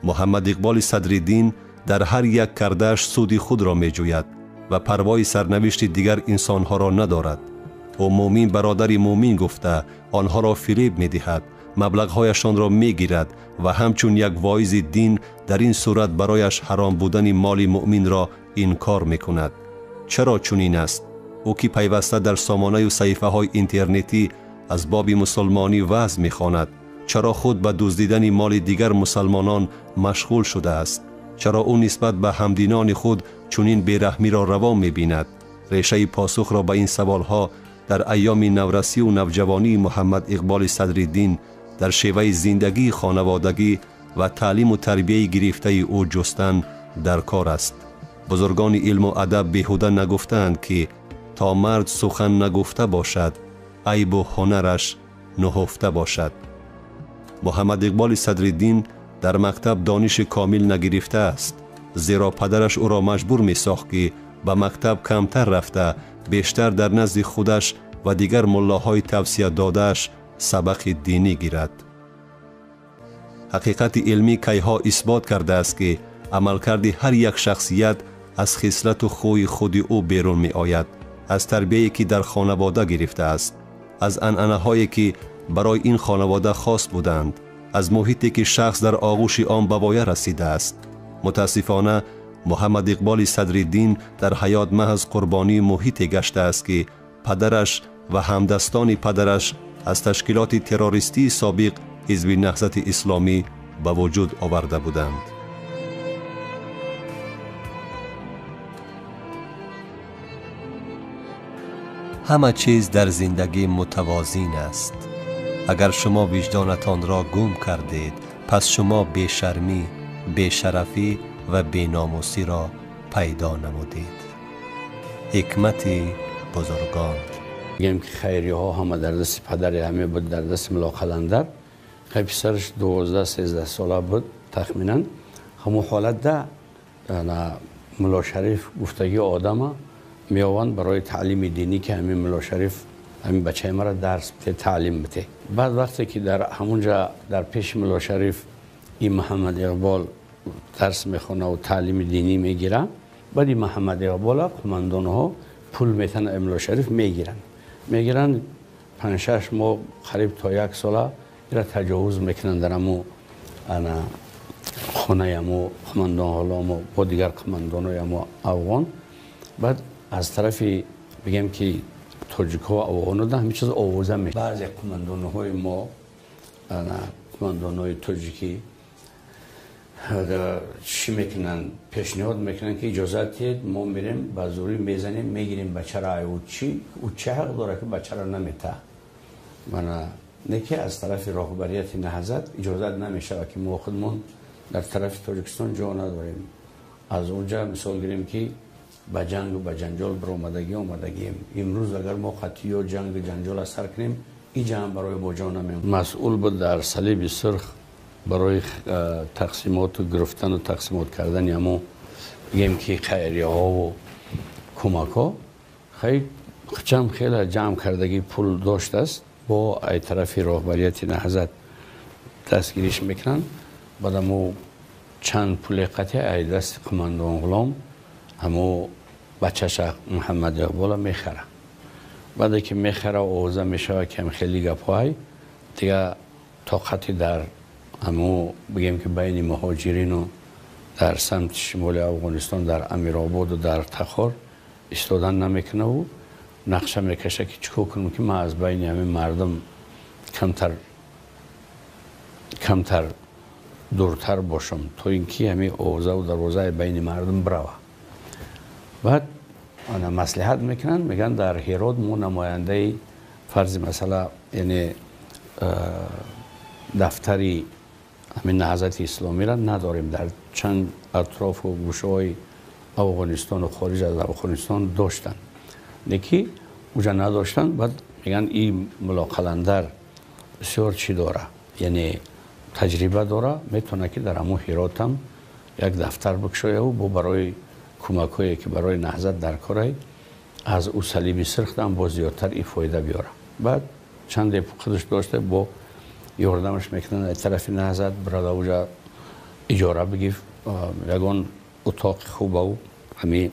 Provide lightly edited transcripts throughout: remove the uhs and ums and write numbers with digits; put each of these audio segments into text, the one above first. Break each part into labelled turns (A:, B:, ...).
A: محمد اقبال صدرالدین در هر یک کرده‌اش سود خود را می جوید و پروای سرنوشت دیگر انسانها را ندارد. او مومن برادر مومن گفته آنها را فریب می دهد، مبلغهایشان را می گیرد و همچون یک واعظ دین در این صورت برایش حرام بودن مال مؤمن را انکار می کند. چرا چنین است؟ او که پیوسته در سامانه و صحیفه های اینترنتی از باب مسلمانی وعظ می خواند، چرا خود به دزدیدن مال دیگر مسلمانان مشغول شده است؟ چرا او نسبت به همدینان خود چنین بیرحمی را روا می بیند؟ ریشه پاسخ را به این سوالها در ایام نورسی و نوجوانی محمد اقبال صدرالدین در شیوه زندگی خانوادگی و تعلیم و تربیه گرفته او جستن در کار است. بزرگان علم و ادب بیهوده نگفتند که تا مرد سخن نگفته باشد عیب و هنرش نهفته باشد. محمد اقبال صدرالدین در مکتب دانش کامل نگرفته است، زیرا پدرش او را مجبور می ساخت که به مکتب کمتر رفته بیشتر در نزد خودش و دیگر ملاهای توصیه دادهش سبق دینی گیرد. حقیقت علمی کیها اثبات کرده است که عملکرد هر یک شخصیت از خصلت و خوی خود او بیرون می آید، از تربیه‌ای که در خانواده گرفته است، از عنعنه‌هایی که برای این خانواده خاص بودند، از محیطی که شخص در آغوش آن به وایه رسیده است. متاسفانه محمد اقبال صدرالدین در حیات محض قربانی محیطی گشته است که پدرش و همدستان پدرش از تشکیلات تروریستی سابق حزب نهضت اسلامی به وجود آورده بودند. همه چیز در زندگی متوازن است. اگر شما وجدانتان را گم کردید، پس شما بیشرمی، بیشرفی و بیناموسی را پیدا نمودید. حکمت بزرگان.
B: میگم که خیریه ها همه در دست پدر همه بود، در دست ملا قلندر. خیلی پسرش 12-13 ساله بود تخمینا. همون حالت ده ملا شریف گفتگی آدم میآوند برای تعلیم دینی که همین ملا شریف همین بچه ما را درس بده، تعلیم بده. بعد وقتی که در همونجا در پیش ملا شریف این محمد اقبال درس میخونه و تعلیم دینی میگیره، بعد این محمد اقبال قماندان ها پول میتن ملا شریف میگیرن 5-6 ماه قریب تا 1 ساله را تجاوز میکنن در همون خانه همون قماندان ها با دیگر قماندان های همون افغان. بعد از طرفی بگم که تاجیک ها و افغان ها همین چیز آوازه میکنن. بعضی قماندان های ما قماندان های تاجیکی چی میکنن؟ پیشنهاد میکنن که اجازه دید ما میریم با زوری میزنیم میگیریم بچه را. او چه حق داره که بچه را نمیته؟ من نه که از طرف راهبریت نهضت اجازه نمیشه که ما خودمون در طرف تاجیکستان جا نداریم. از اونجا مثال گیریم که با جنگ و با جنجال اومدگیم. امروز اگر ما خطی و جنگ جنجال سر کنیم این جنگ برای با جا نمیم. مسئول بود در صلیب سرخ برای تقسیمات و گرفتن و تقسیمات کردن همون بگیم که خیریه ها و کمک ها خیلی جمع کردگی پول داشت است. با ای طرفی راهبریت نهضت دستگیریش میکنن. بعد همو چند پول قطعی ای دست قماندان غلام همو بچه محمد اقبال میخره. بعد که میخره و اوزه میشه که هم خیلی گپای دیگه طاقتی در همو بگیم که بین مهاجرین و در سمت شمال افغانستان در امیرآباد و در تخار استادن نمیکنه و نقشه میکشه که چیکار کنم که من از بین همین مردم کمتر دورتر باشم تا اینکه همین اوضاع و دروازه بین مردم بروه. بعد آنها مصلحت میکنن میگن در هرات مو نماینده فرض مثلا یعنی دفتری همین نهضت اسلامی را نداریم. در چند اطراف و گوشه های افغانستان و خارج از افغانستان داشتن نکی اونجا نداشتن. بعد میگن این ملا قلندر بسیار چی داره، یعنی تجربه داره، میتونه که در همون هرات هم یک دفتر بکشه و برای کمکایی که برای نهضت در کاره از او صلیب سرخ هم با زیادتر این فایده بیاره. بعد چند خودش داشته با یاردمش میکنن از طرف نهضت برای اوجا اجاره بگی یگان اتاق خوب و همین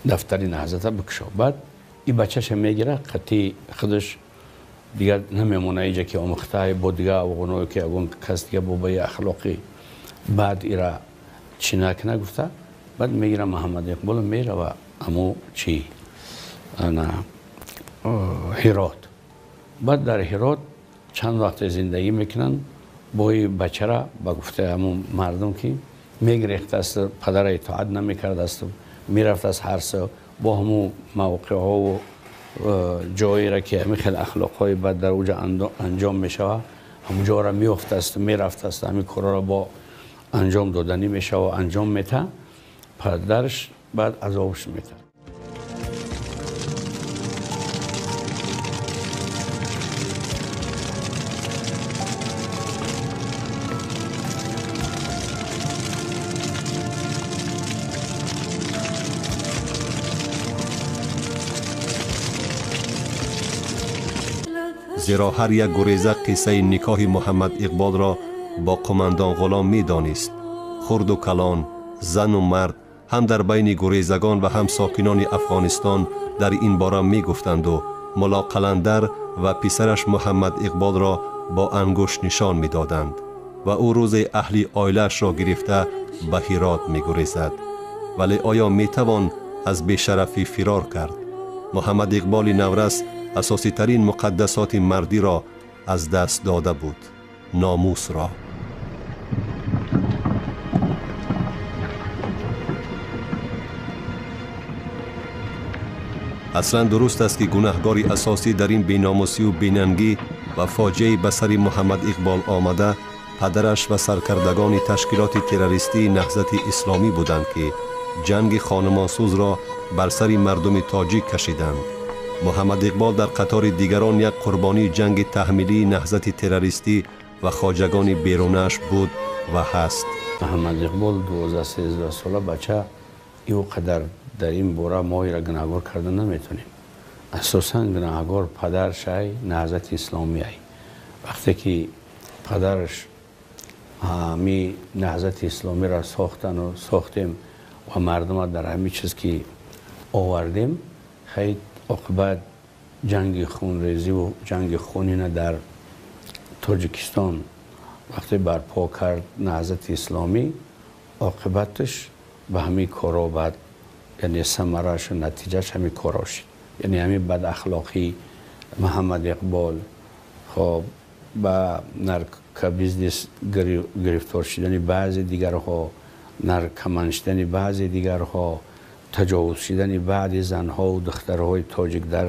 B: دفتر نهضت بکشه. بعد این بچهش میگیره قطعی خودش دیگر نمیمونه اینجا که آموخته با دیگه اوغنوی که اگون کس دیگه بابای اخلاقی بعد ایرا چی نکنه گفته. بعد میگیره محمد اقبال میره و امو چی انا هرات. بعد در هرات چند وقت زندگی میکنن با این بچه را با گفته امو مردم که میگریخت است، پدر اطاعت نمیکرد است، میرفت از هر سو با همو موقع ها و جایی را که همین خیلی اخلاق های بد در اوجا انجام میشوه همونجا را میافت است، میرفت است، همین کارا را با انجام دادنی میشه و انجام میته. پدرش بعد عذابش میته.
A: زیرا هر یک گریزه قصه نکاح محمد اقبال را با قماندان غلام می دانست. خرد و کلان، زن و مرد هم در بین گریزگان و هم ساکنان افغانستان در این باره می گفتند و ملا قلندر و پسرش محمد اقبال را با انگشت نشان می دادند و او روز اهل عائله‌اش را گرفته به هرات می گریزد. ولی آیا می توان از بی‌شرفی فرار کرد؟ محمد اقبال نورس اساسی ترین مقدسات مردی را از دست داده بود، ناموس را. اصلا درست است که گناهکاری اساسی در این بی‌ناموسی و بی‌ننگی و فاجعه به سر محمد اقبال آمده پدرش و سرکردگان تشکیلات تروریستی نهضت اسلامی بودند که جنگ خانمانسوز را بر سر مردم تاجیک کشیدند. محمد اقبال در قطار دیگران یک قربانی جنگ تحمیلی نهضت تروریستی و خواجگان بیرونش بود و هست.
B: محمد اقبال 12-13 ساله بچه او قدر در این باره ما را گناهکار کردن نمیتونیم. اساساً گناهکار پدرش نهضت اسلامی ای. وقتی که پدرش همی نهضت اسلامی را ساختن و ساختیم و مردم در همین چیز که آوردیم، خیلی عاقبت جنگ خونریزی و جنگ خونین در تاجیکستان وقتی برپا کرد نهضت اسلامی، عاقبتش به همین کارا بعد یعنی ثمره‌اش و نتیجهش همین کارا شد. یعنی همین بد اخلاقی محمد اقبال خب با نرکوبیزنس گرفتار شدن بعضی دیگرها، نرکمان شدن بعضی دیگرها، تجاوز شدن بعضی زنها و دخترهای تاجیک در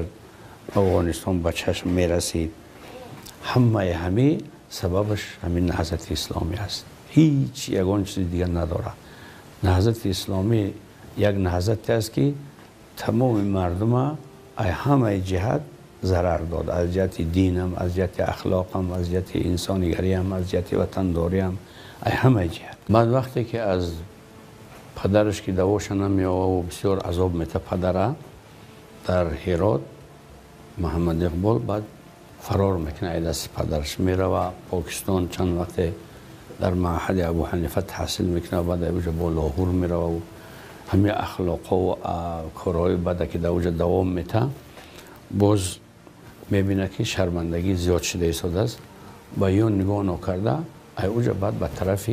B: افغانستان به چشم می رسید. همه سببش همین نهضت اسلامی است. هیچ یگان چیز دیگر نداره. نهضت اسلامی یک نهضت است که تمام مردم همه جهت ضرر داد. از جهت دین هم، از جهت اخلاق هم، از جهت انسانیگری هم، از جهت وطنداری هم، همه جهت. بعد وقتی که از پدرش که دواش نمی‌آورد و بسیار عذاب می‌ده پدره در هرات، محمد اقبال بعد فرار میکنه، از دست پدرش میره و پاکستان چند وقت در معهد ابو حنیفه تحصیل میکنه. بعد اوجا با لاهور میره و همه اخلاق و کارهای بد که در اوجا دوام میده، باز میبینه که شرمندگی زیاد شده ایستاده است. با یون نگاه نکرده اوجا بعد به طرف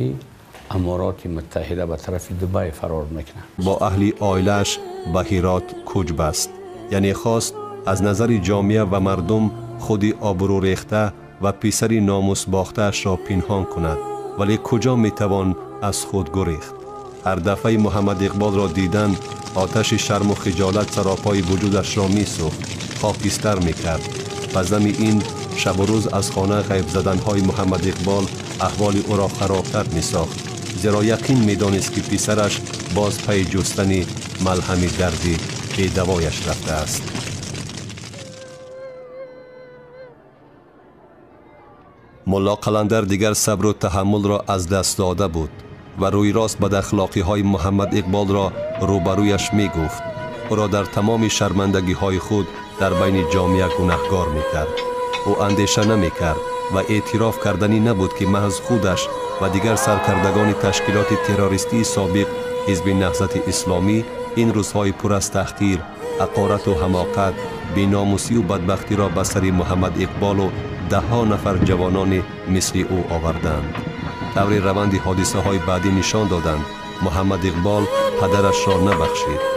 B: امارات متحده به طرف دبی فرار میکنه. با
A: اهل عائله‌اش به هرات کوچ بست. یعنی خواست از نظر جامعه و مردم خودی آبرو ریخته و پسر ناموس باخته‌اش را پنهان کند. ولی کجا میتوان از خود گریخت؟ هر دفعه محمد اقبال را دیدن آتش شرم و خجالت سراپای وجودش را میسوخت، خاکستر میکرد. پزم این شب و روز از خانه غیب زدنهای محمد اقبال احوال او را خرابتر میساخت، زیرا یقین میدانست که پسرش باز پی جستن ملهم دردی بی دوایش رفته است. ملا قلندر دیگر صبر و تحمل را از دست داده بود و روی راست بد اخلاقی های محمد اقبال را روبرویش می گفت. او را در تمام شرمندگی های خود در بین جامعه گناهکار می کرد. او اندیشه نمی کرد و اعتراف کردنی نبود که محض خودش و دیگر سرکردگان تشکیلات تروریستی سابق حزب نهضت اسلامی این روزهای پر از تحقیر، حقارت و حماقت، بی‌ناموسی و بدبختی را به سر محمد اقبال و ده ها نفر جوانان مثل او آوردند. طور روند حادثه های بعدی نشان دادند محمد اقبال پدرش را نبخشید